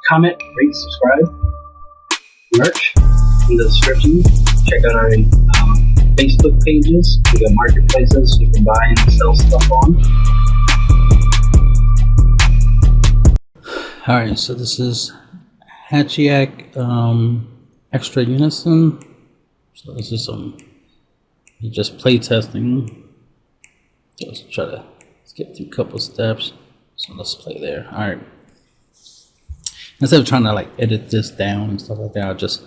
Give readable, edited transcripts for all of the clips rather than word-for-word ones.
comment, rate, subscribe, merch in the description. Check out our Facebook pages. We got marketplaces you can buy and sell stuff on. Alright, so this is Hatchhyack extra Unison. So this is just play testing. Let's try to skip through a couple steps. So let's play there. Alright. Instead of trying to like edit this down and stuff like that, I'll just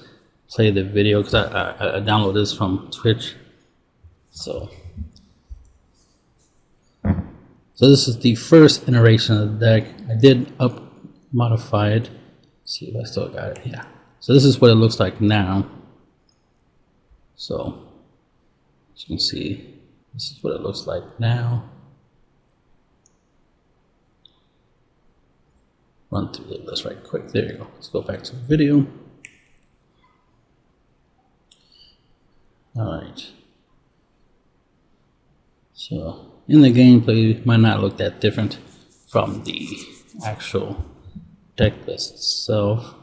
play the video because I download this from Twitch. So this is the first iteration of the deck. I did modify it. See if I still got it. Yeah. So this is what it looks like now. So as you can see, this is what it looks like now. Run through the list right quick. There you go. Let's go back to the video. Alright. So in the gameplay, it might not look that different from the actual deck list itself.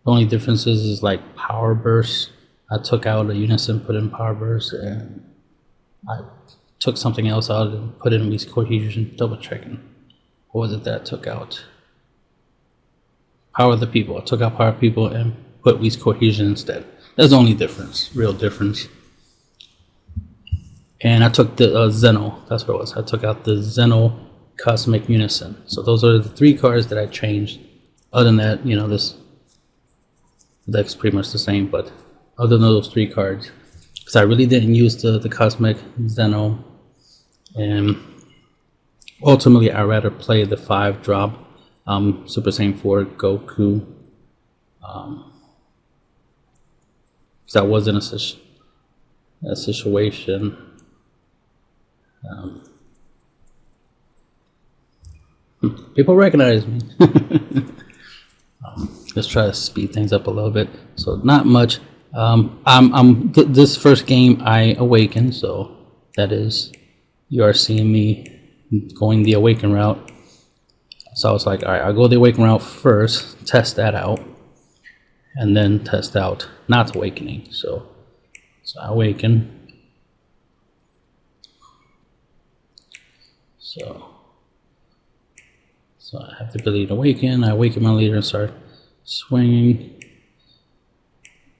The only differences is like power burst. I took out a Unison, put in power burst, and I took something else out and put in MISCS cohesion. Double checking. What was it that I took out? Power of the people. I took out power of people and put MISCS cohesion instead. That's the only difference, real difference. And I took the Zeno. That's what it was. I took out the Zeno Cosmic Unison. So those are the three cards that I changed. Other than that, you know, this deck's pretty much the same. But other than those three cards, because I really didn't use the Cosmic Zeno, and ultimately I'd rather play the 5-drop Super Saiyan 4 Goku. Because I was in a situation. People recognize me. Let's try to speed things up a little bit. So not much. This first game I awakened, so that is, you are seeing me going the awaken route. So I was like, all right, I'll go the awaken route first, test that out, and then test out not awakening. So I awaken. So I have the ability to awaken. I awaken my leader and start swinging.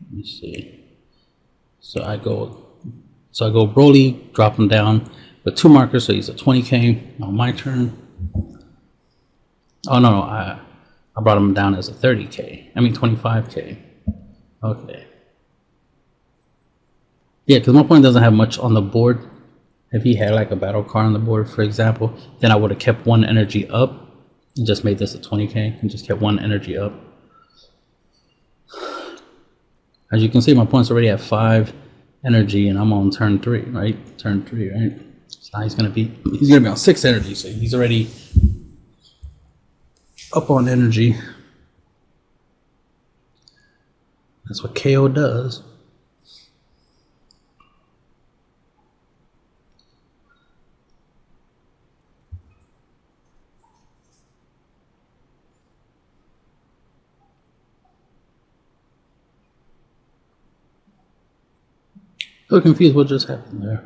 Let me see. So I go Broly, drop him down with 2 markers. So he's a 20k. On my turn. Oh no, I brought him down as a 30k. I mean 25k. Okay. Yeah, because my opponent doesn't have much on the board. If he had like a battle card on the board, for example, then I would have kept 1 energy up and just made this a 20k and just kept 1 energy up. As you can see, my opponent's already at 5 energy and I'm on turn 3, right? Turn 3, right? So now he's gonna be on 6 energy, so he's already up on energy. That's what KO does. So confused what just happened there.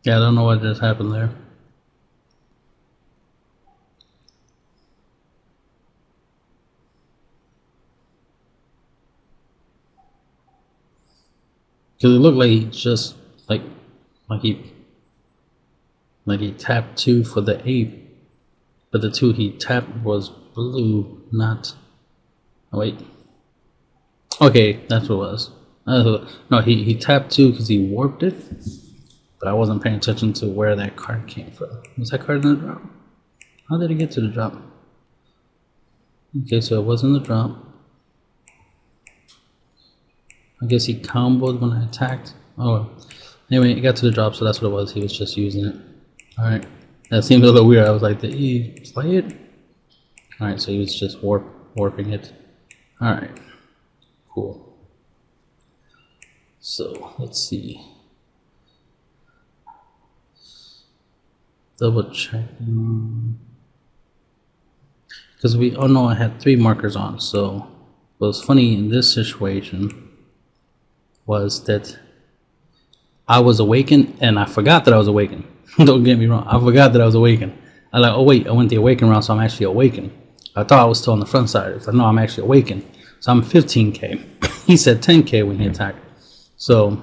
Yeah, I don't know what just happened there. Because it looked like he just like he tapped 2 for the 8, but the 2 he tapped was blue, not. Oh, wait. Okay, that's what it was. No, he tapped 2 because he warped it, but I wasn't paying attention to where that card came from. Was that card in the drop? How did it get to the drop? Okay, so it was in the drop. I guess he comboed when I attacked. Oh, anyway, it got to the drop, so that's what it was. He was just using it. Alright, that seems a little weird. I was like, did he play it? Alright, so he was just warping it. Alright, cool. So let's see. Double checking. Because I had 3 markers on. So what was funny in this situation was that I was awakened and I forgot that I was awakened. Don't get me wrong, I forgot that I was awakened. I like, oh wait, I went the awaken round, so I'm actually awakened. I thought I was still on the front side. It's like, no, I'm actually awakened. So I'm 15k. He said 10k when he attacked. So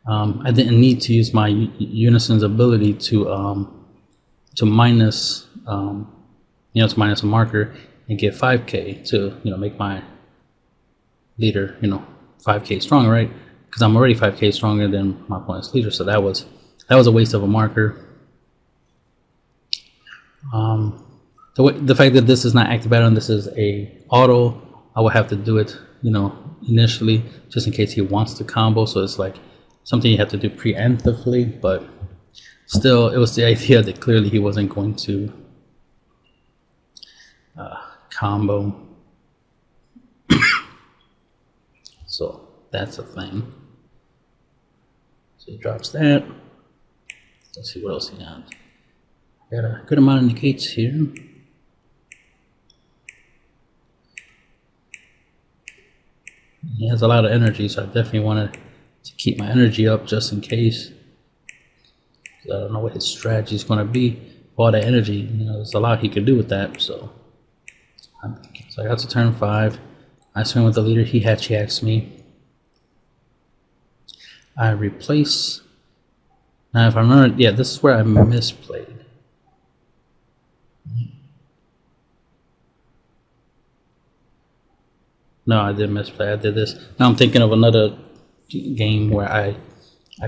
I didn't need to use my Unison's ability to minus to minus a marker and get 5k to make my leader 5k stronger, right? Because I'm already 5k stronger than my opponent's leader. So that was a waste of a marker. The fact that this is not active battle and this is a auto, I will have to do it initially just in case he wants to combo. So it's like something you have to do preemptively, but still it was the idea that clearly he wasn't going to combo. So that's a thing. So he drops that. Let's see what else he got. Got a good amount of negates here. He has a lot of energy, so I definitely wanted to keep my energy up just in case. I don't know what his strategy is going to be. All that energy, there's a lot he could do with that. So I got to turn 5. I swing with the leader. He hatchhacks me. I replace. Now, if I remember, yeah, this is where I misplayed. No, I didn't misplay. I did this. Now I'm thinking of another game where I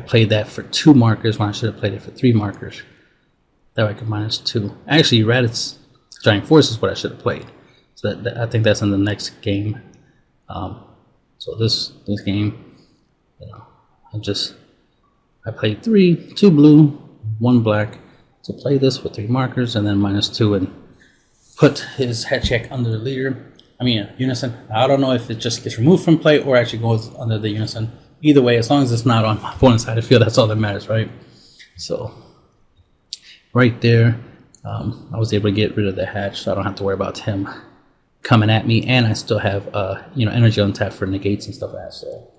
played that for 2 markers when I should have played it for 3 markers. That way I could minus 2. Actually, Raditz Giant Force is what I should have played. So that I think that's in the next game. So this game, I played 2 blue, 1 black to play this with 3 markers and then minus 2 and put his Hatchhyack under the leader. I mean, Unison. I don't know if it just gets removed from play or actually goes under the Unison. Either way, as long as it's not on my opponent's side of the field, that's all that matters, right? So, right there, I was able to get rid of the hatch, so I don't have to worry about him coming at me, and I still have, energy on tap for negates and stuff like that. So,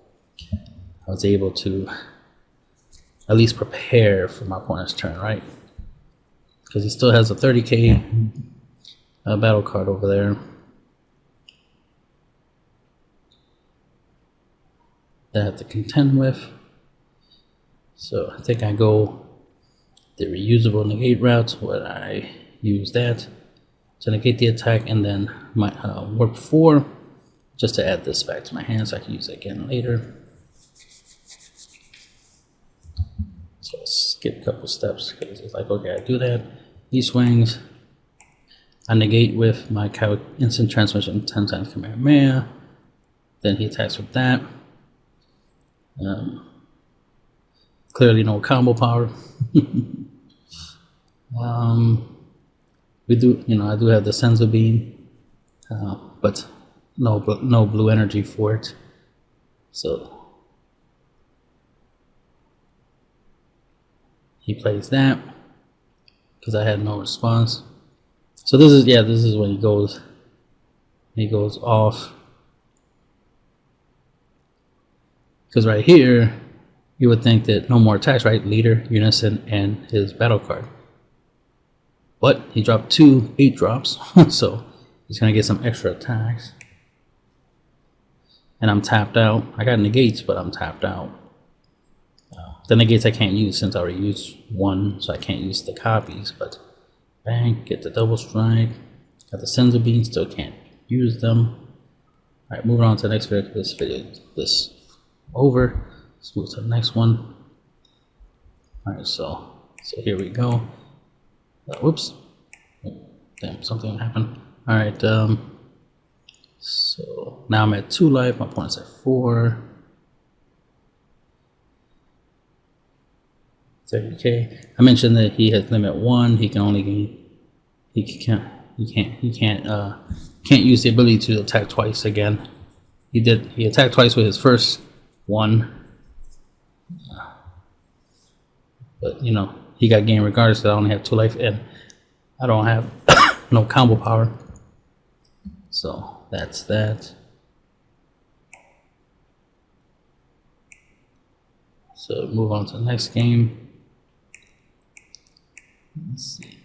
I was able to at least prepare for my opponent's turn, right? Because he still has a 30k battle card over there. That I have to contend with. So I think I go the reusable negate route where I use that to negate the attack, and then my warp 4 just to add this back to my hand so I can use it again later. So I'll skip a couple steps because it's like, okay, I do that. He swings. I negate with my instant transmission 10 times Kamehameha. Then he attacks with that. Clearly no combo power. We do, I do have the Senzu Beam, but no blue energy for it. So he plays that because I had no response. So this is when he goes off. Because right here, you would think that no more attacks, right? Leader, Unison, and his battle card. But he dropped 2 8-drops, so he's going to get some extra attacks. And I'm tapped out. I got negates, but I'm tapped out. The negates I can't use since I already used 1, so I can't use the copies. But bang, get the double strike. Got the Senzu Bean, still can't use them. Alright, moving on to the next video. This video is over. Let's move to the next one. Alright, so here we go. Whoops. Damn, something happened. Alright, so now I'm at 2 life, my opponent's at 4. 30k. I mentioned that he has limit 1. He can only gain. He can't use the ability to attack twice again. He attacked twice with his first 1. But you know, he got game regardless because I only have 2 life and I don't have no combo power. So that's that. So move on to the next game. Let's see.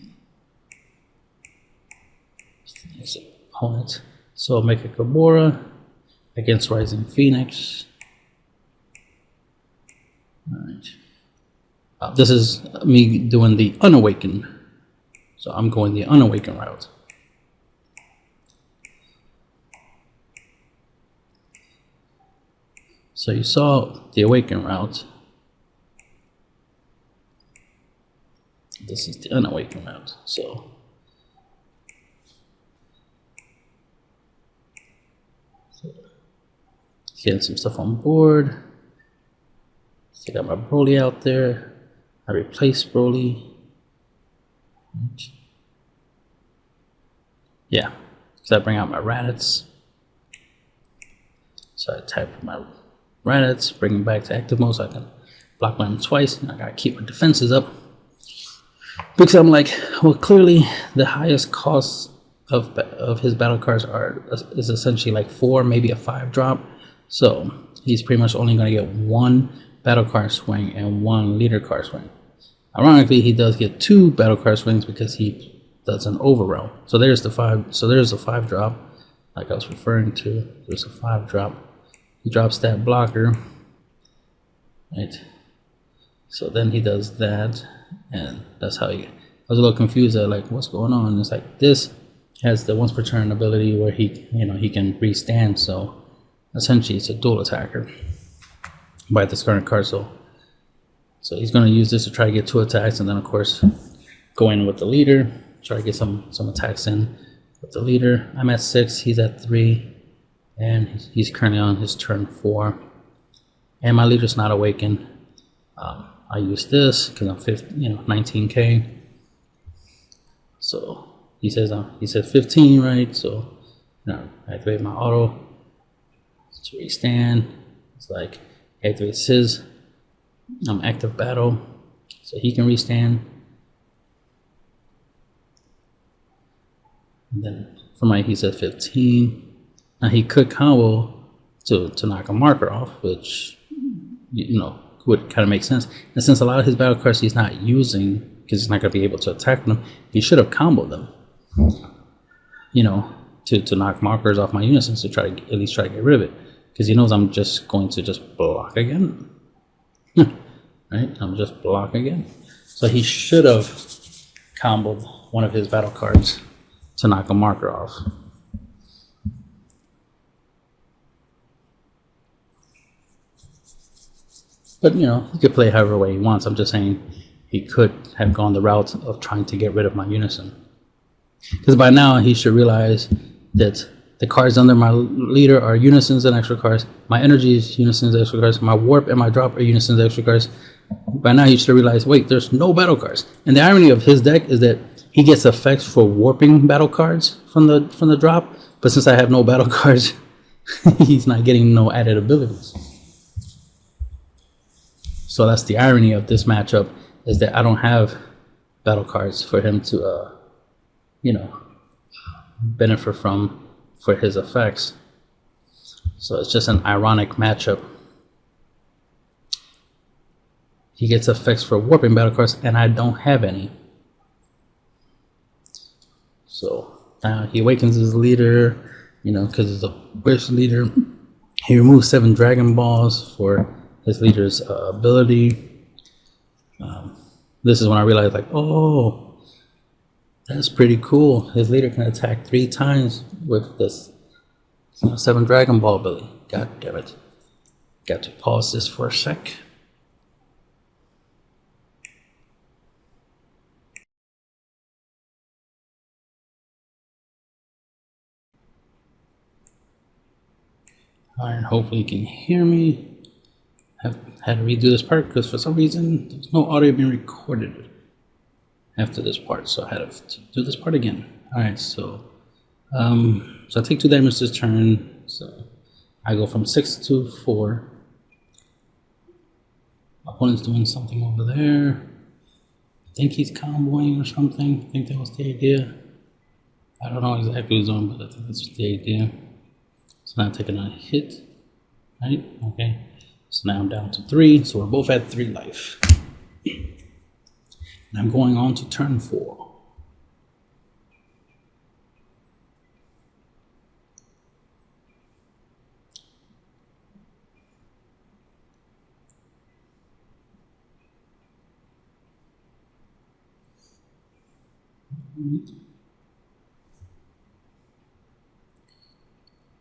Next opponent. So make a Gabora against Rising Phoenix. Alright. This is me doing the Unawakened. So I'm going the Unawakened route. So you saw the Awakened route. This is the Unawakened route. So getting some stuff on board. So I got my Broly out there. I replaced Broly. Yeah, so I bring out my Raditz. So I type my Raditz, bring him back to active mode so I can block him twice. And I gotta keep my defenses up. Because I'm like, well, clearly the highest cost of his battle cards is essentially like 4, maybe a 5 drop. So he's pretty much only going to get 1 battle card swing and 1 leader card swing. Ironically, he does get 2 battle card swings because he does an overwhelm. So there's the 5. So there's a 5 drop, like I was referring to. There's a 5 drop. He drops that blocker, right? So then he does that, and that's how he. I was a little confused at like what's going on. It's like this has the once per turn ability where he can restand. So essentially, it's a dual attacker by this current card. So he's going to use this to try to get 2 attacks, and then of course go in with the leader, try to get some attacks in with the leader. I'm at 6, he's at 3, and he's currently on his turn 4, and my leader's not awakened. I use this because I'm 19k. So he says 15, right? So I activate my auto to restand. It's like activates his active battle, so he can restand. And then for my, he's at 15. Now he could combo to knock a marker off, which would kind of make sense. And since a lot of his battle cards he's not using because he's not going to be able to attack them, he should have comboed them. To knock markers off my Unisons to try to at least try to get rid of it, because he knows I'm just going to just block again. Right? I'm just block again. So he should have comboed one of his battle cards to knock a marker off. But he could play however way he wants. I'm just saying he could have gone the route of trying to get rid of my Unison. Because by now he should realize that the cards under my leader are Unisons and extra cards. My energy is Unisons and extra cards. My warp and my drop are Unisons and extra cards. By now he should realize, wait, there's no battle cards. And the irony of his deck is that he gets effects for warping battle cards from the drop. But since I have no battle cards, he's not getting no added abilities. So that's the irony of this matchup, is that I don't have battle cards for him to, benefit from for his effects. So it's just an ironic matchup. He gets effects for warping battle cards, and I don't have any. So he awakens his leader, because he's a wish leader. He removes 7 Dragon Balls for his leader's ability. This is when I realized, like, oh, that's pretty cool. His leader can attack 3 times with this 7 Dragon Ball ability. God damn it. Got to pause this for a sec. Alright, hopefully you can hear me. I've had to redo this part because for some reason there's no audio being recorded after this part, so I had to do this part again. Alright, so I take 2 damage this turn, so I go from 6 to 4. My opponent's doing something over there. I think he's comboing or something. I think that was the idea. I don't know exactly what he's doing, but I think that's the idea. So now I'm taking a hit, right? Okay. So now I'm down to 3. So we're both at 3 life. And I'm going on to turn 4.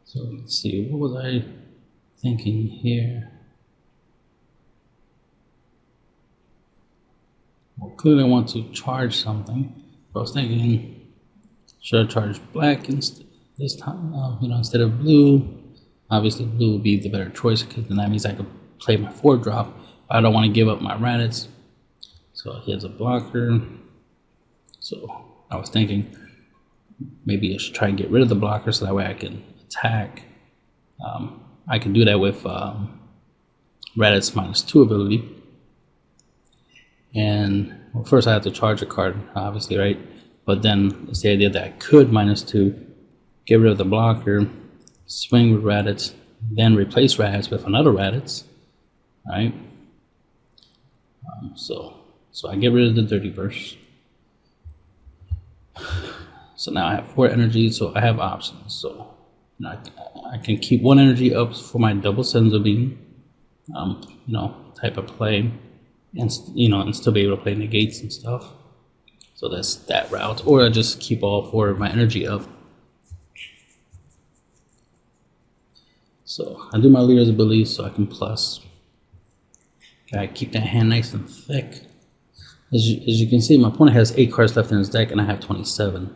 So let's see, what was I thinking here? Well, clearly I want to charge something. So I was thinking, should I charge black this time? Instead of blue. Obviously blue would be the better choice because then that means I could play my 4-drop. I don't want to give up my Raditz. So he has a blocker. So I was thinking maybe I should try and get rid of the blocker so that way I can attack. I can do that with Raditz -2 ability. And well, first I have to charge a card, obviously, right? But then it's the idea that I could -2, get rid of the blocker, swing with Raditz, then replace Raditz with another Raditz, right? So I get rid of the Dirty Burst. So now I have 4 energy, so I have options. So I can keep 1 energy up for my double Senzu Beam, type of play, and still be able to play negates and stuff. So that's that route. Or I just keep all 4 of my energy up. So I do my leader's ability so I can plus. I keep that hand nice and thick. As you can see, my opponent has 8 cards left in his deck, and I have 27.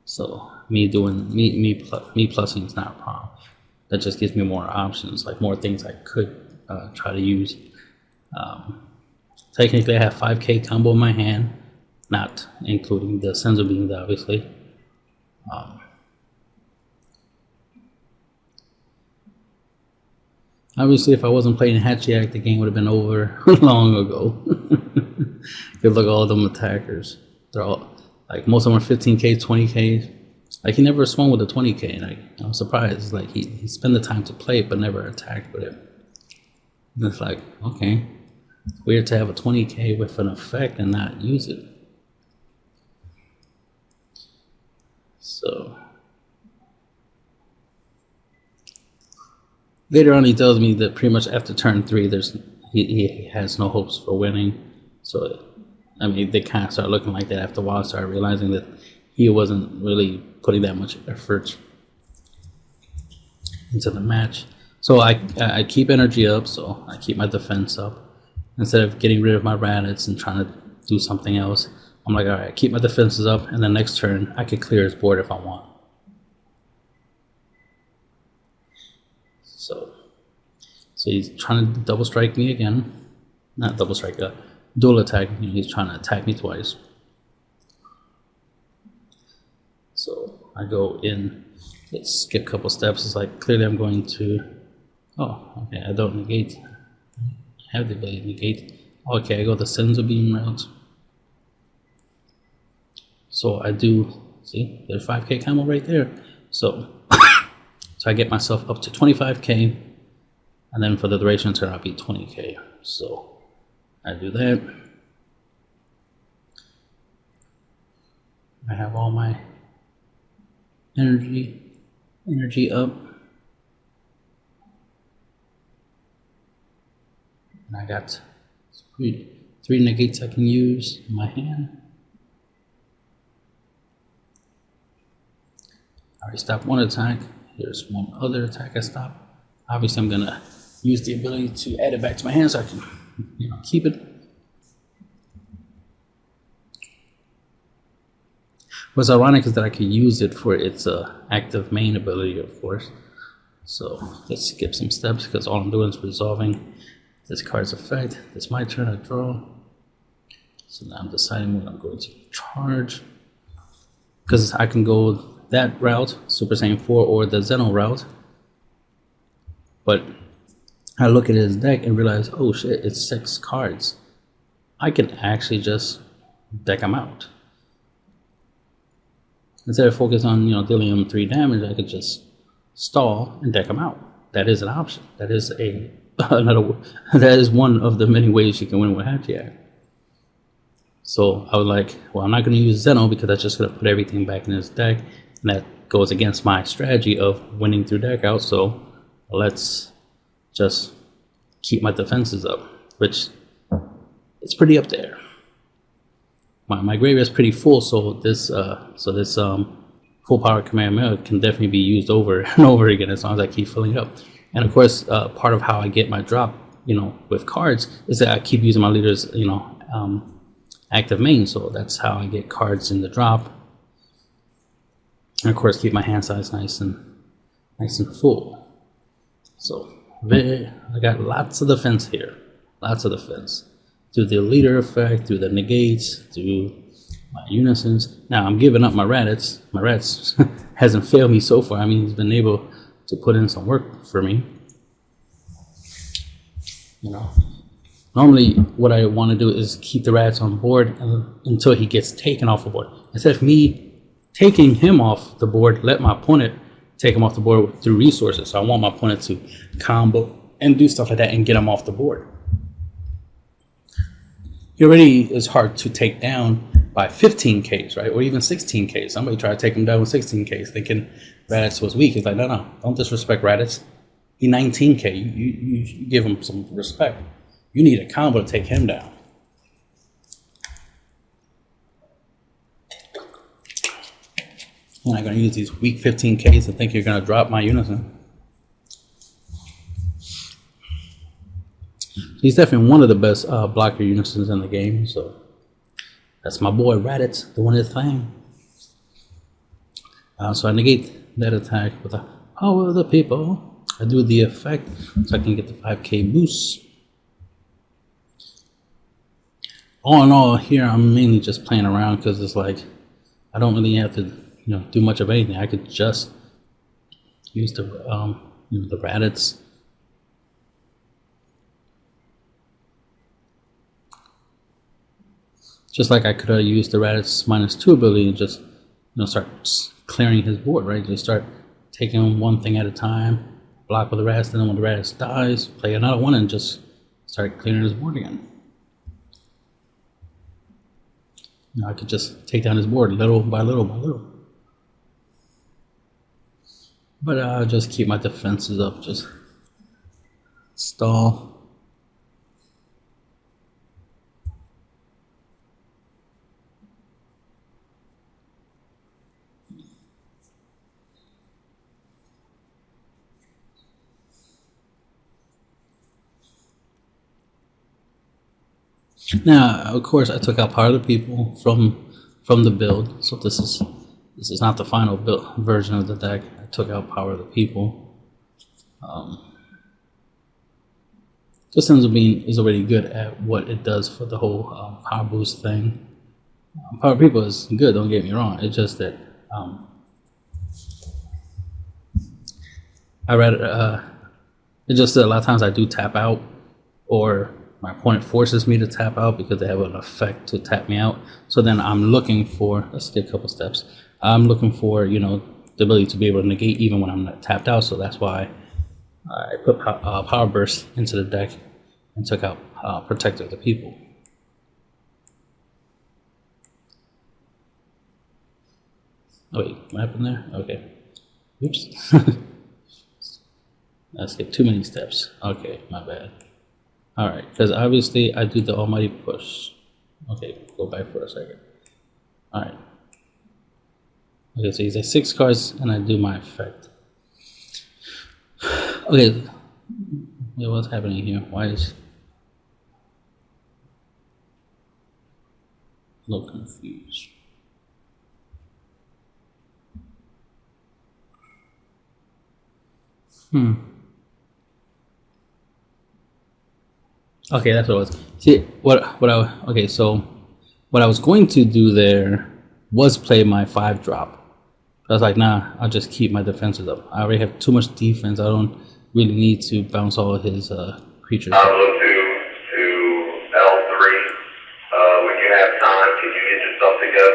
So me plussing is not a problem. That just gives me more options, like more things I could try to use. Technically, I have 5k combo in my hand, not including the Senzu Beams, obviously. Obviously, if I wasn't playing Hatchhyack, the game would have been over long ago. Good luck, all of them attackers. They're all, like, most of them are 15k, 20k. Like, he never swung with a 20k, and I'm surprised. Like, he spent the time to play it, but never attacked with it. And it's like, okay, it's weird to have a 20k with an effect and not use it. So later on, he tells me that pretty much after turn 3, he has no hopes for winning. So, I mean, they kind of start looking like that after a while. Started realizing that he wasn't really putting that much effort into the match. So I keep energy up, so I keep my defense up. Instead of getting rid of my Raditz and trying to do something else, I'm like, all right, keep my defenses up, and then next turn, I can clear his board if I want. So he's trying to double strike me again. Not double strike, dual attack. He's trying to attack me twice. So I go in, let's skip a couple steps. It's like, clearly I'm going to, oh, okay, I don't negate. I have the ability to negate. Okay, I go the Senzu Beam route. So I do, see, there's 5k combo right there. So I get myself up to 25k, and then for the duration turn I'll be 20k. So I do that. I have all my energy up, and I got three negates I can use in my hand. I already stopped one attack. There's one other attack I stopped. Obviously, I'm gonna use the ability to add it back to my hand so I can, keep it. What's ironic is that I can use it for its active main ability, of course. So let's skip some steps because all I'm doing is resolving this card's effect. It's my turn to draw. So now I'm deciding what I'm going to charge, because I can go that route, Super Saiyan 4, or the Zeno route. But I look at his deck and realize, oh shit, it's 6 cards. I can actually just deck him out. Instead of focus on, dealing him 3 damage, I could just stall and deck him out. That is an option. That is that is one of the many ways you can win with Hatchhyack. So I was like, well, I'm not going to use Zeno because that's just going to put everything back in his deck, and that goes against my strategy of winning through deck out. So let's just keep my defenses up, which it's pretty up there. My graveyard is pretty full, so this full power command mill can definitely be used over and over again as long as I keep filling up. And of course, part of how I get my drop, with cards is that I keep using my leader's, active main. So that's how I get cards in the drop. And of course, keep my hand size nice and full. So I got lots of defense here, lots of defense. Through the leader effect, through the negates, through my unisons. Now I'm giving up my Raditz. My Raditz hasn't failed me so far. I mean, he's been able to put in some work for me. Normally what I want to do is keep the Raditz on board until he gets taken off the board. Instead of me taking him off the board, let my opponent take him off the board through resources. So I want my opponent to combo and do stuff like that and get him off the board. He already is hard to take down by 15Ks, right? Or even 16Ks. Somebody tried to take him down with 16Ks thinking Raditz was weak. It's like, no, don't disrespect Raditz. He 19K. You give him some respect. You need a combo to take him down. I'm not going to use these weak 15Ks and think you're going to drop my Unison. He's definitely one of the best blocker Unisons in the game. So that's my boy Raditz doing his thing. So I negate that attack with the power of the people. I do the effect so I can get the 5K boost. All in all, here I'm mainly just playing around because it's like I don't really have to, do much of anything. I could just use the the Raditz. Just like I could have used the Raditz -2 ability and just start clearing his board, right? Just start taking one thing at a time, block with the Raditz, and then when the Raditz dies, play another one and just start clearing his board again. I could just take down his board little by little by little. But I'll just keep my defenses up, just stall. Now, of course, I took out part of the people from the build, so this is not the final build version of the deck. I took out power of the people. This ends up being is already good at what it does for the whole power boost thing. Power of people is good. Don't get me wrong. It's just that I read it's just that a lot of times I do tap out, or my opponent forces me to tap out because they have an effect to tap me out. So then I'm looking for, let's skip a couple steps. I'm looking for, the ability to be able to negate even when I'm not tapped out. So that's why I put Power Burst into the deck and took out Protector of the People. Oh wait, what happened there? Okay. Oops. I skipped too many steps. Okay, my bad. Alright, because obviously I do the almighty push. Okay, go back for a second. Alright. Okay, so he's at 6 cards and I do my effect. Okay. What's happening here? Why is a little confused? Okay, that's what it was. See, so what I was going to do there was play my 5-drop. I was like, nah, I'll just keep my defenses up. I already have too much defense. I don't really need to bounce all his creatures. Look to L3. When you have time, can you get yourself together?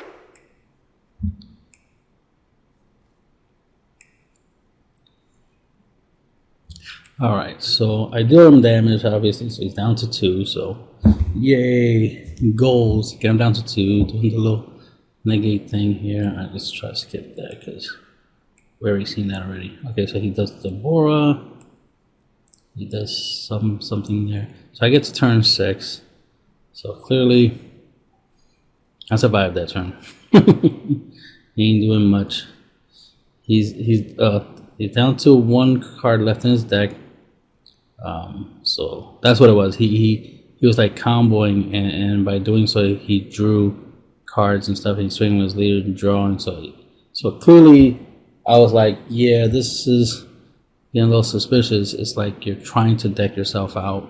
Alright, so I deal him damage, obviously, so he's down to 2, so yay, goals, get him down to 2, doing the little negate thing here. I just try to skip that because we already seen that already. Okay, so he does the Bora, he does something there. So I get to turn 6, so clearly I survived that turn. He ain't doing much. He's down to 1 card left in his deck. So that's what it was. He was like comboing, and by doing so, he drew cards and stuff. And he's swinging with his leader and drawing. So clearly, I was like, yeah, this is getting a little suspicious. It's like you're trying to deck yourself out.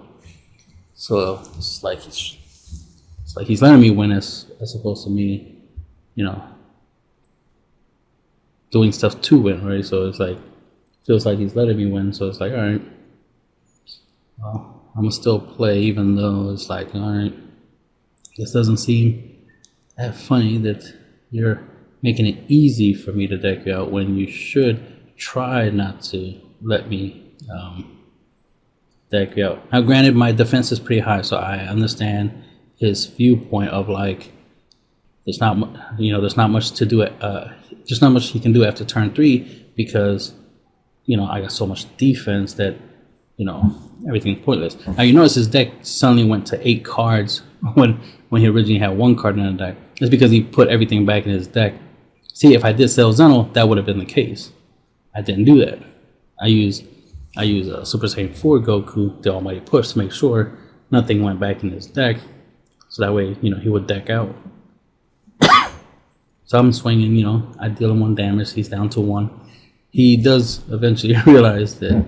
So it's like he's letting me win as opposed to me, you know, doing stuff to win, right? So it's like feels like he's letting me win. So it's like, all right, well, I'm gonna still play, even though it's like, all right, this doesn't seem that funny that you're making it easy for me to deck you out when you should try not to let me deck you out. Now, granted, my defense is pretty high, so I understand his viewpoint of like, there's not much to do. There's not much he can do after turn 3 because, you know, I got so much defense that, you know, everything's pointless. Now you notice his deck suddenly went to 8 cards when he originally had 1 card in the deck. It's because he put everything back in his deck. See, if I did sell Zeno, that would have been the case. I didn't do that. I use a Super Saiyan 4 Goku, the Almighty Push, to make sure nothing went back in his deck, so that way, you know, he would deck out. So I'm swinging, you know, I deal him 1 damage. He's down to 1. He does eventually realize that.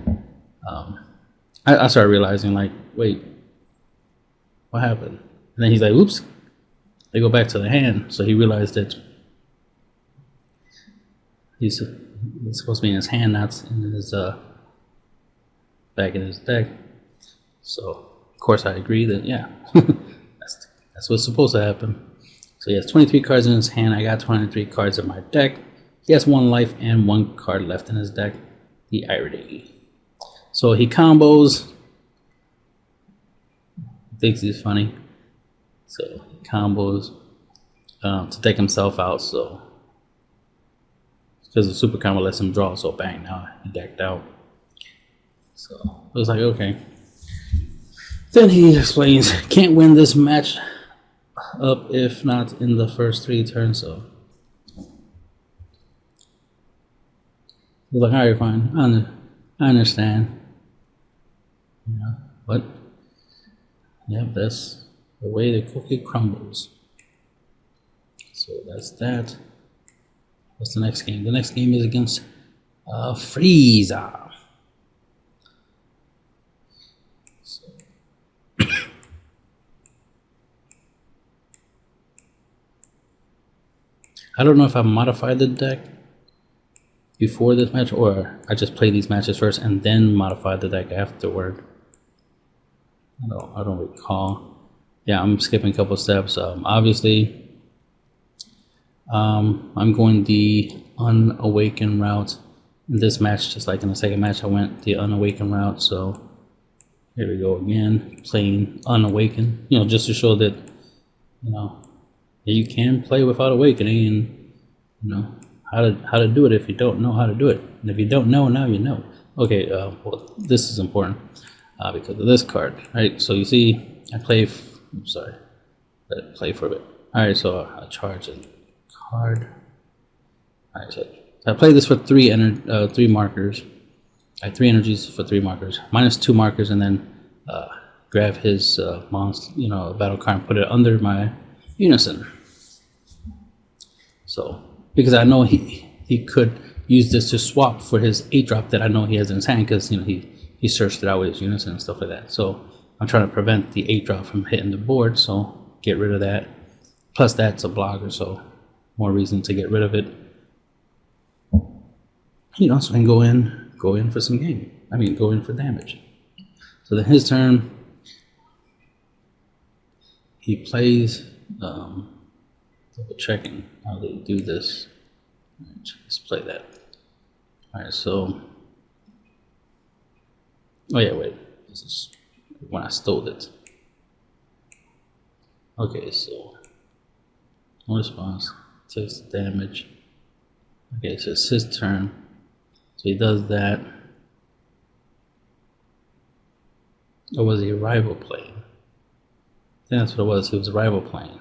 I started realizing, like, wait, what happened? And then he's like, oops. They go back to the hand. So he realized that he's supposed to be in his hand, not in his back in his deck. So of course I agree that, yeah, that's what's supposed to happen. So he has 23 cards in his hand. I got 23 cards in my deck. He has 1 life and 1 card left in his deck, the Irony. So he combos. Thinks he's funny. So he combos to deck himself out. So because the super combo lets him draw, so bang, now he decked out. So it was like, okay. Then he explains, can't win this match up if not in the first 3 turns. So he's like, all right, fine, I understand. Yeah, but yeah, that's the way the cookie crumbles. So that's that. What's the next game? The next game is against Frieza. So I don't know if I modified the deck before this match, or I just played these matches first and then modified the deck afterward. I don't recall. Yeah, I'm skipping a couple steps. Obviously, I'm going the Unawakened route in this match, just like in the second match I went the Unawakened route. So here we go again, playing Unawakened, you know, just to show that, you know, you can play without awakening, and you know how to do it if you don't know how to do it. And if you don't know, now you know. Okay, well, this is important because of this card, right? So you see, I play. Sorry, let it play for a bit. All right, so I charge a card. All right, so I play this for 3 markers. I have 3 energies for 3 markers, minus 2 markers, and then grab his monster, you know, battle card, and put it under my Unison. So because I know he could use this to swap for his 8-drop that I know he has in his hand, because you know he searched it out with his Unison and stuff like that. So I'm trying to prevent the 8-drop from hitting the board, so get rid of that. Plus that's a blocker, so more reason to get rid of it. You know, so I can go in for some game. go in for damage. So then his turn, he plays, double checking how they do this. Right, let's play that. Alright, so, oh yeah, wait, this is when I stole it. Okay, so, no response, takes the damage. Okay, so it's his turn. So he does that. Or was he a rival playing? I think that's what it was. He was a rival playing.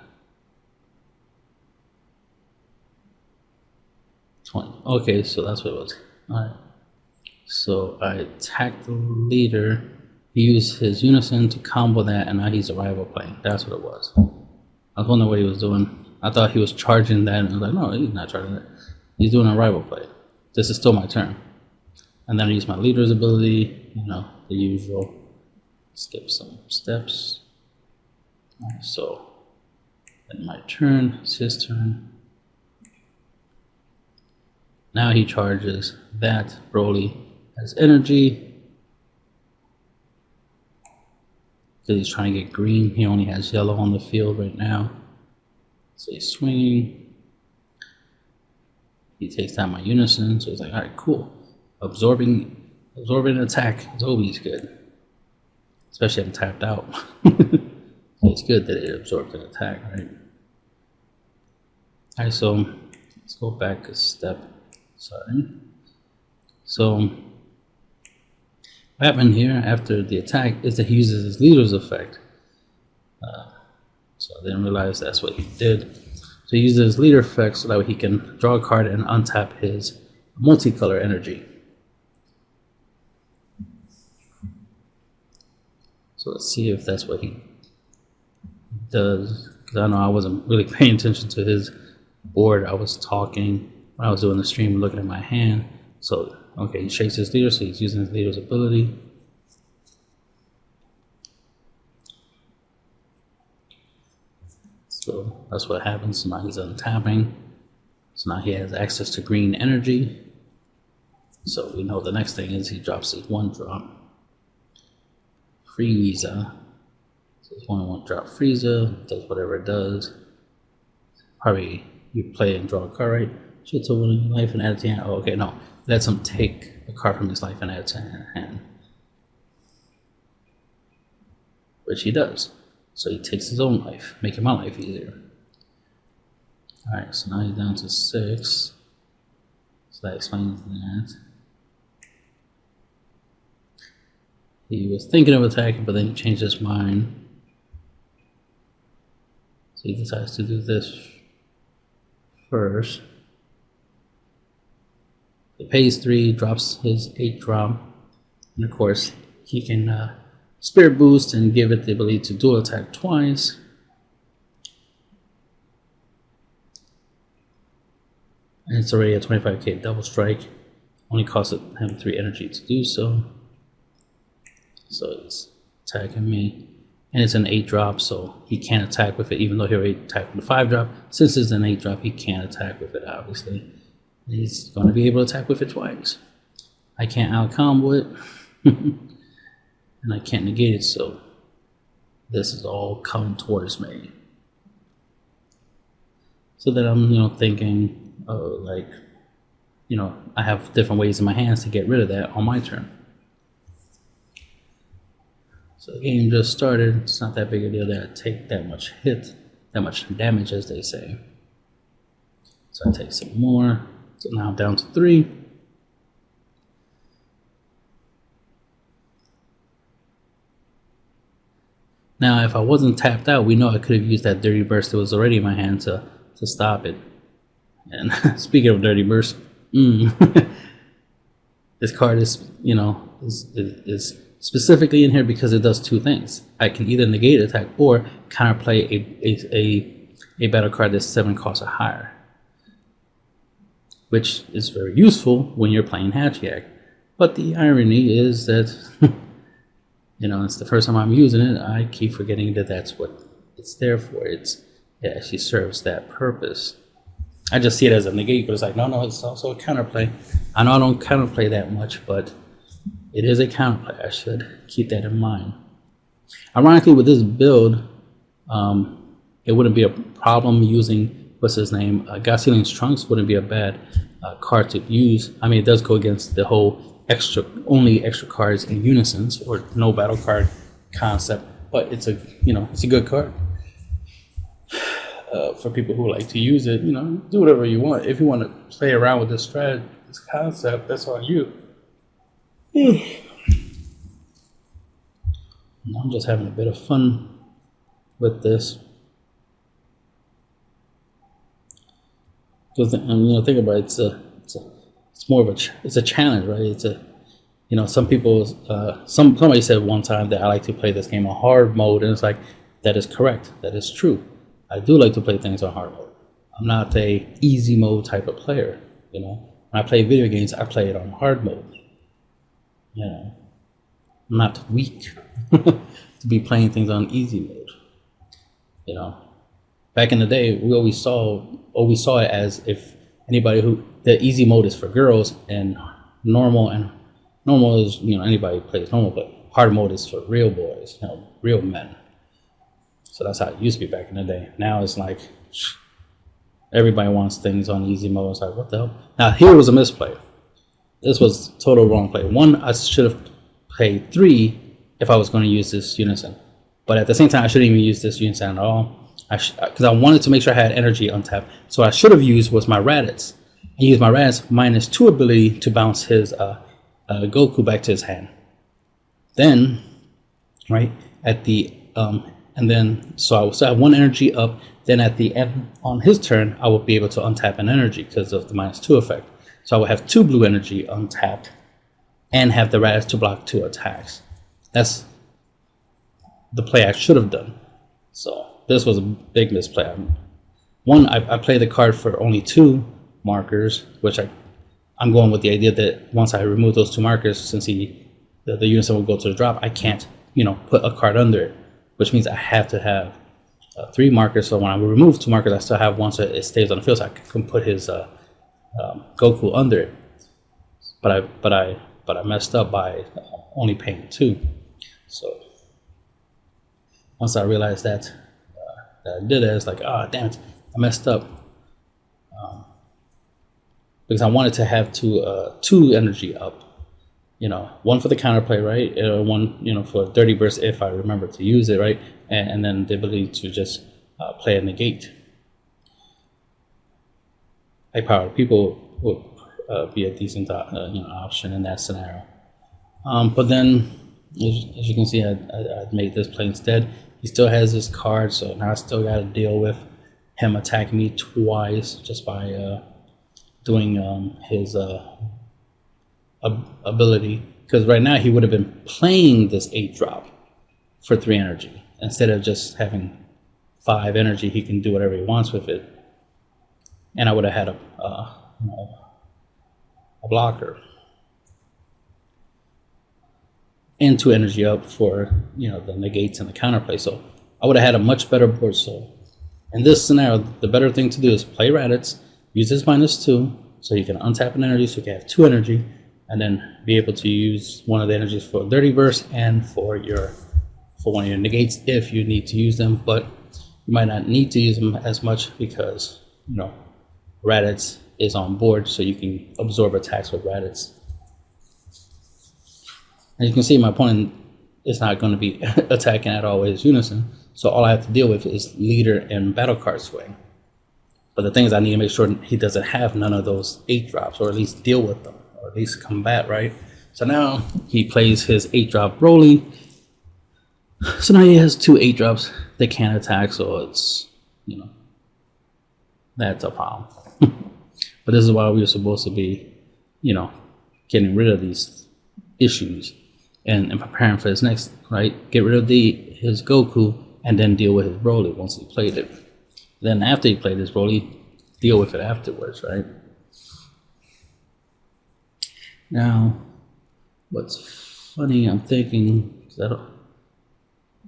20. Okay, so that's what it was. Alright. So I attacked the leader. He used his Unison to combo that, and now he's a rival playing. That's what it was. I was wondering what he was doing. I thought he was charging that, and I was like, no, he's not charging that. He's doing a rival play. This is still my turn. And then I use my leader's ability, the usual. Skip some steps. Alright, so then my turn, it's his turn. Now he charges that. Broly has energy. Because he's trying to get green. He only has yellow on the field right now. So he's swinging. He takes down my Unison. So he's like, alright, cool. Absorbing attack is always good. Especially if I'm tapped out. So it's good that it absorbed an attack, right? Alright, so let's go back a step. Sorry. So what happened here after the attack is that he uses his leader's effect. So I didn't realize that's what he did. So he uses his leader effect so that way he can draw a card and untap his multicolor energy. So let's see if that's what he does. Because I know I wasn't really paying attention to his board. I was talking when I was doing the stream, looking at my hand. So, okay, he shakes his leader, so he's using his leader's ability. So that's what happens. So now he's untapping. So now he has access to green energy. So we know the next thing is he drops his 1-drop. Frieza. So it's 1/1 drop Frieza, does whatever it does. Probably you play and draw a card, right? Shoots a 1 in your life and add it to your hand. Oh, okay, no. Lets him take a card from his life and add it to his hand. Which he does. So he takes his own life, making my life easier. Alright, so now he's down to 6. So that explains that. He was thinking of attacking, but then he changed his mind. So he decides to do this first. He pays 3, drops his 8-drop. And of course, he can Spirit Boost and give it the ability to dual attack twice. And it's already a 25k double strike. Only costed him 3 energy to do so. So he's attacking me. And it's an 8-drop, so he can't attack with it, even though he already attacked with a 5-drop. Since it's an 8-drop, he can't attack with it, obviously. He's going to be able to attack with it twice. I can't out-combo it. And I can't negate it, so this is all coming towards me. So then I'm, thinking, I have different ways in my hands to get rid of that on my turn. So the game just started. It's not that big a deal that I take that much hit, that much damage, as they say. So I take some more. So now I'm down to 3. Now, if I wasn't tapped out, we know I could have used that Dirty Burst that was already in my hand to stop it. And speaking of Dirty Burst, this card is, is specifically in here because it does 2 things. I can either negate attack or counterplay a battle card that's 7 costs or higher, which is very useful when you're playing Hatchhyack. But the irony is that it's the first time I'm using it. I keep forgetting that that's what it's there for. It actually serves that purpose. I just see it as a negate, but it's like, no, it's also a counterplay. I know I don't counterplay that much, but it is a counterplay. I should keep that in mind. Ironically, with this build, it wouldn't be a problem using, what's his name, Gosling's Trunks wouldn't be a bad card to use. I mean, it does go against the whole only extra cards in Unisons or no battle card concept, but it's a good card. For people who like to use it, do whatever you want. If you want to play around with this strategy, this concept, that's on you. I'm just having a bit of fun with this. Because think about it, it's more of a challenge, right? It's some people, somebody said one time that I like to play this game on hard mode, and it's like, that is correct, that is true. I do like to play things on hard mode. I'm not a easy mode type of player, When I play video games, I play it on hard mode. I'm not weak to be playing things on easy mode. Back in the day, we always saw it as if the easy mode is for girls, and normal is anybody plays normal, but hard mode is for real boys, real men. So that's how it used to be back in the day. Now it's like everybody wants things on easy mode. It's like, what the hell? Now here was a misplay. This was total wrong play. One, I should have played 3 if I was going to use this Unison, but at the same time I shouldn't even use this Unison at all. Because I wanted to make sure I had energy untapped. So what I should have used was my Raditz. I used my Raditz -2 ability to bounce his Goku back to his hand. Then, right at the so I will still have 1 energy up. Then at the end on his turn, I will be able to untap an energy because of the -2 effect. So I will have 2 blue energy untapped and have the Raditz to block 2 attacks. That's the play I should have done. So this was a big misplay. One, I played the card for only 2 markers, which I'm going with the idea that once I remove those 2 markers, since the Unison will go to the drop, I can't put a card under it, which means I have to have 3 markers. So when I remove 2 markers, I still have 1, so it stays on the field, so I can put his Goku under it. But I messed up by only paying 2. So once I realized that I did it, it's like, damn it, I messed up. Because I wanted to have 2 energy up. 1 for the counterplay, right? 1, for Dirty Burst if I remember to use it, right? And then the ability to just play a negate. High powered people would be a decent option in that scenario. But then, as you can see, I made this play instead. He still has his card, so now I still got to deal with him attacking me twice just by doing his ability. Because right now he would have been playing this 8-drop for 3 energy. Instead of just having 5 energy, he can do whatever he wants with it. And I would have had a blocker. And 2 energy up for the negates and the counterplay. So I would have had a much better board. So in this scenario, the better thing to do is play Raditz, use his -2, so you can untap an energy, so you can have 2 energy, and then be able to use one of the energies for Dirty Burst and for one of your negates if you need to use them. But you might not need to use them as much because Raditz is on board, so you can absorb attacks with Raditz. As you can see, my opponent is not going to be attacking at all with his Unison, so all I have to deal with is leader and battle card swing. But the thing is, I need to make sure he doesn't have none of those 8-drops, or at least deal with them, or at least combat, right? So now he plays his 8-drop Broly. So now he has 2 8-drops that can't attack, so it's, that's a problem. But this is why we were supposed to be, getting rid of these issues and preparing for his next, right? Get rid of his Goku and then deal with his Broly once he played it. Then after he played his Broly, deal with it afterwards, right? Now, what's funny, I'm thinking,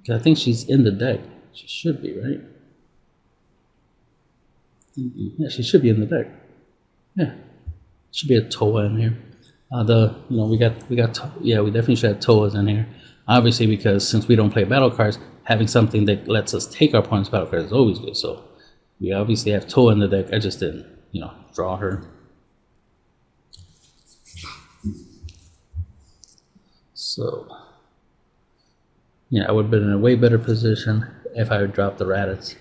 I think she's in the deck. She should be, right? Yeah, she should be in the deck. Yeah, should be a Toa in here. we definitely should have Toas in here. Obviously, because since we don't play battle cards, having something that lets us take our opponent's battle cards is always good. So we obviously have Toa in the deck. I just didn't, draw her. So yeah, I would have been in a way better position if I had dropped the Raditz.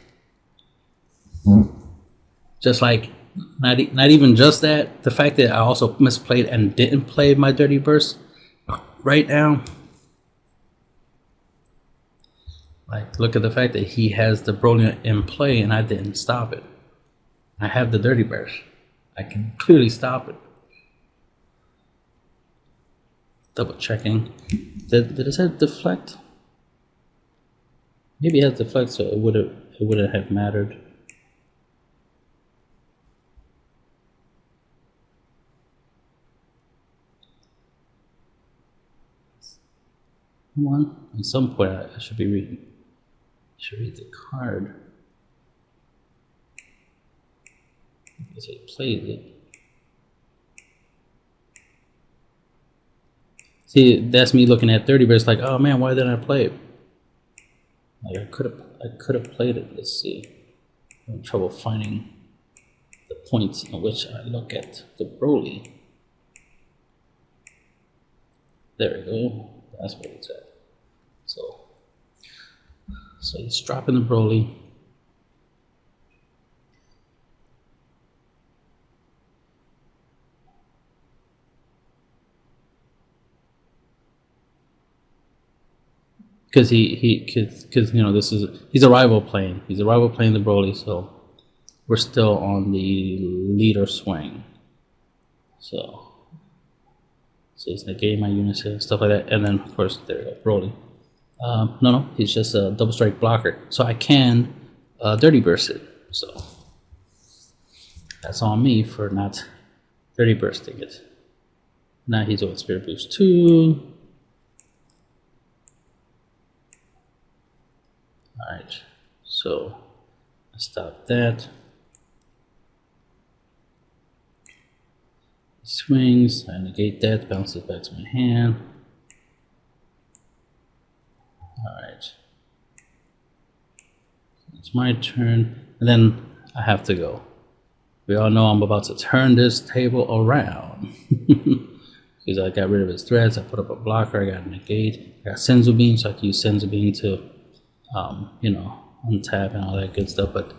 Just like, not even just that, the fact that I also misplayed and didn't play my Dirty Burst right now. Like, look at the fact that he has the Broly in play and I didn't stop it. I have the Dirty Burst. I can clearly stop it. Double checking. Did it say deflect? Maybe it has deflect, so it wouldn't have mattered. Come on. At some point I should be reading. Should read the card. I guess I played it. See, that's me looking at 30, but it's like, oh man, why didn't I play it? Like I could have played it. Let's see. I'm having trouble finding the points in which I look at the Broly. There we go. That's what it's at. So he's dropping the Broly. Because he's a rival playing. He's a rival playing the Broly, so we're still on the leader swing. So he's negating my Unison, stuff like that, and then of course there we go, Broly. No, he's just a double strike blocker, so I can Dirty Burst it. So that's on me for not Dirty Bursting it. Now he's on Spirit Boost 2. Alright, so I stop that. Swings, I negate that, bounces back to my hand. Alright. It's my turn, and then I have to go. We all know I'm about to turn this table around. Because I got rid of his threads, I put up a blocker, I got a negate, I got Senzu Bean, so I can use Senzu Bean to untap and all that good stuff, but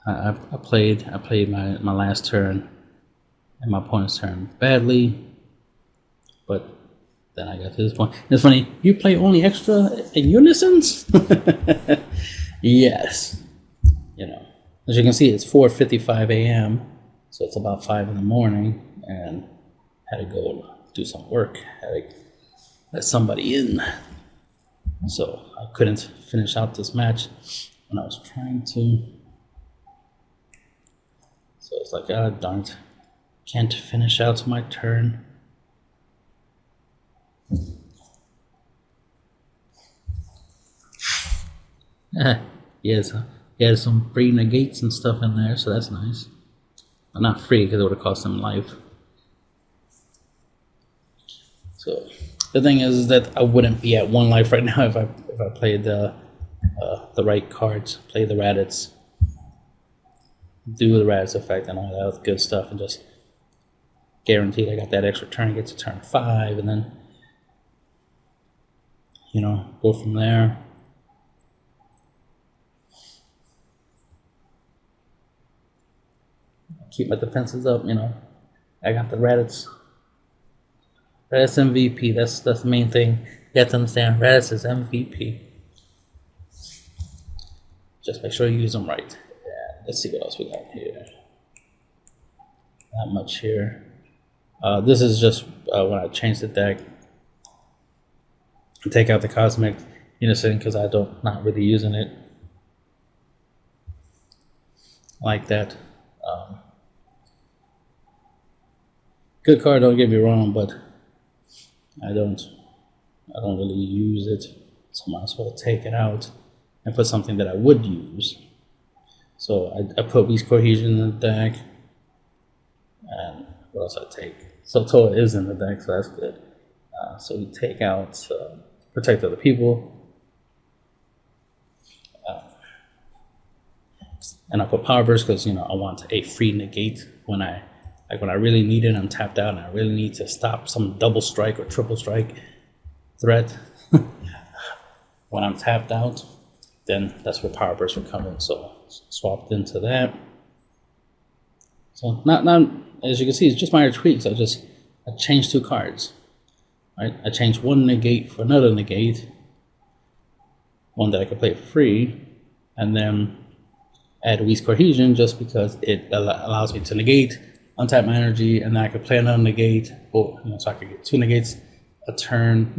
I played my last turn and my opponent's turn badly, but then I got to this point. It's funny, you play only extra in Unisons? Yes. As you can see, it's 4:55 a.m., so it's about 5 in the morning, and had to go do some work, had to let somebody in, so I couldn't finish out this match when I was trying to. So it's like, ah, darn it, can't finish out my turn. He has some free negates and stuff in there, so that's nice. Well, not free, because it would have cost him life. So the thing is that I wouldn't be at 1 life right now if I played the right cards, play the Raditz, do the Raditz effect and all that good stuff, and just guaranteed I got that extra turn, get to turn 5, and then go from there. Keep my defenses up, I got the Raditz. Raditz MVP, that's the main thing. You have to understand, Raditz is MVP. Just make sure you use them right. Yeah, let's see what else we got here. Not much here. This is just when I changed the deck. Take out the Cosmic Unison because not really using it like that. Good card, don't get me wrong, but I don't really use it, so I might as well take it out and put something that I would use. So I put Beast Cohesion in the deck, And what else I take? So Toa is in the deck, so that's good. So we take out Protect Other People. And I put Power Burst because, you know, I want a free negate when I really need it. I'm tapped out and I really need to stop some double strike or triple strike threat. When I'm tapped out, then that's where Power Burst will come in. So swapped into that. So not as you can see, it's just minor tweaks. I changed 2 cards. Right? I changed one negate for another negate, one that I could play for free, and then add Weak Cohesion just because it allows me to negate, untap my energy, and then I could play another negate, or so I could get 2 negates a turn.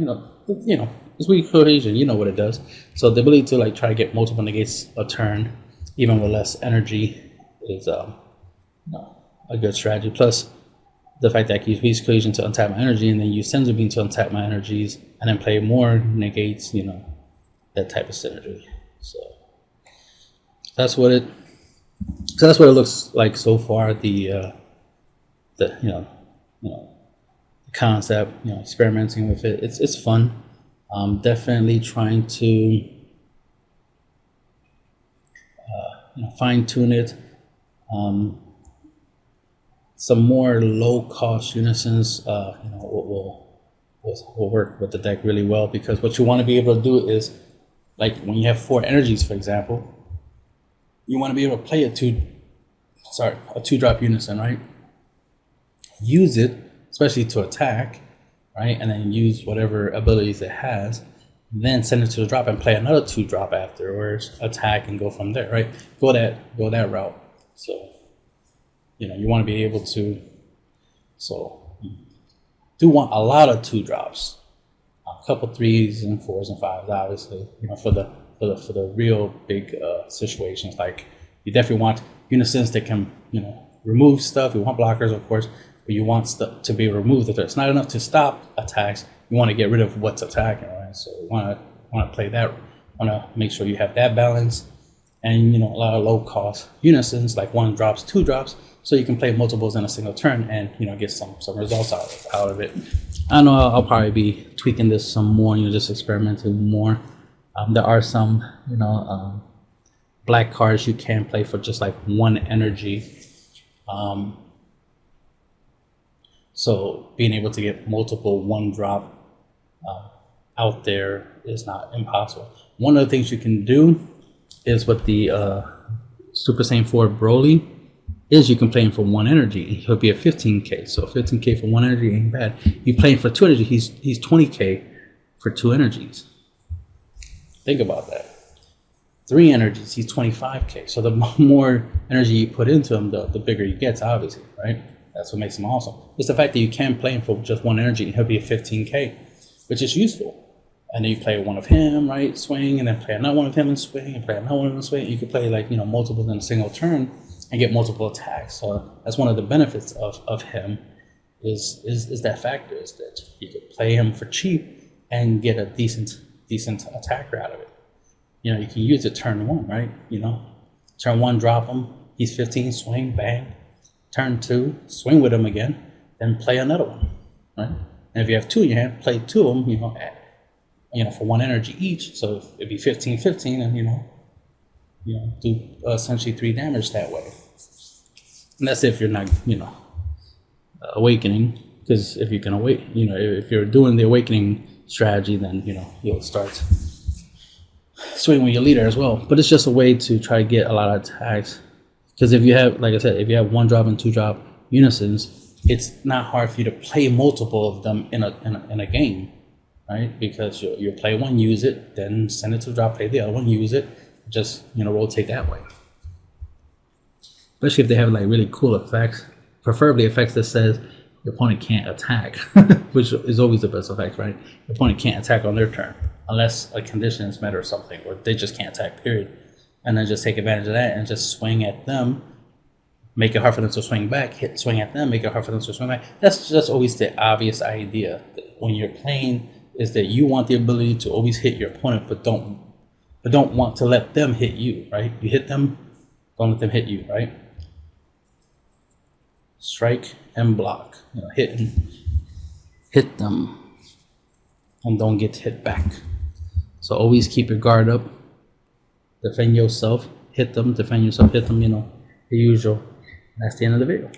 It's Weak Cohesion. You know what it does. So the ability to try to get multiple negates a turn, even with less energy, is a good strategy. Plus, the fact that I can use Weak Cohesion to untap my energy, and then use Sensor Beam to untap my energies, and then play more negates. That type of synergy. So that's what it looks like so far. The concept, experimenting with it. It's fun. Definitely trying to fine tune it. Some more low cost unisons, will work with the deck really well, because what you want to be able to do is, like when you have 4 energies, for example, you want to be able to play a 2-drop unison, right? Use it, especially to attack, right? And then use whatever abilities it has, then send it to the drop and play another 2-drop afterwards, attack and go from there, right? Go that route. So, you want to be able to, do want a lot of 2-drops, a couple 3s and 4s and 5s, obviously, for the real big situations. Like, you definitely want unisons that can, remove stuff. You want blockers, of course, but you want stuff to be removed. If it's not enough to stop attacks, you want to get rid of what's attacking, right? So you want to play that. Want to make sure you have that balance, and a lot of low cost unisons, like 1 drops, 2 drops, so you can play multiples in a single turn and get some results out of it. I know I'll probably be tweaking this some more, just experimenting more. There are some black cards you can play for just like 1 energy. So being able to get multiple 1-drop out there is not impossible. One of the things you can do is with the Super Saiyan 4 Broly is you can play him for 1 energy. He'll be at 15k. So 15k for 1 energy ain't bad. You play him for 2 energy, he's 20k for 2 energies. Think about that. 3 energies, he's 25k. So the more energy you put into him, the bigger he gets, obviously, right? That's what makes him awesome. It's the fact that you can play him for just 1 energy and he'll be at 15k, which is useful. And then you play one of him, right? Swing, and then play another one of him and swing, and play another one and swing. You could play multiples in a single turn and get multiple attacks. So that's one of the benefits of him is that factor, is that you could play him for cheap and get a decent attacker out of it. You can use it turn 1, right? Turn 1, drop him, he's 15, swing, bang. Turn 2, swing with him again, then play another one, right? And if you have 2 in your hand, play 2 of them, for 1 energy each. So it'd be 15, 15, and do essentially 3 damage that way. And that's if you're not, awakening. Because if you can if you're doing the awakening strategy, then you'll start swinging with your leader as well. But it's just a way to try to get a lot of attacks. Because if you have, like I said, if you have 1-drop and 2-drop unisons, it's not hard for you to play multiple of them in a game, right? Because you'll play one, use it, then send it to the drop, play the other one, use it, just rotate that way. Especially if they have like really cool effects, preferably effects that says your opponent can't attack, which is always the best effect, right? Your opponent can't attack on their turn unless a condition is met or something, or they just can't attack, period. And then just take advantage of that and just swing at them, make it hard for them to swing back, swing at them, make it hard for them to swing back. That's just always the obvious idea when you're playing, is that you want the ability to always hit your opponent, but don't want to let them hit you, right? You hit them, don't let them hit you, right? Strike and block. You know, hit them, and don't get hit back. So always keep your guard up. Defend yourself. Hit them. Defend yourself. Hit them. You know, the usual. That's the end of the video.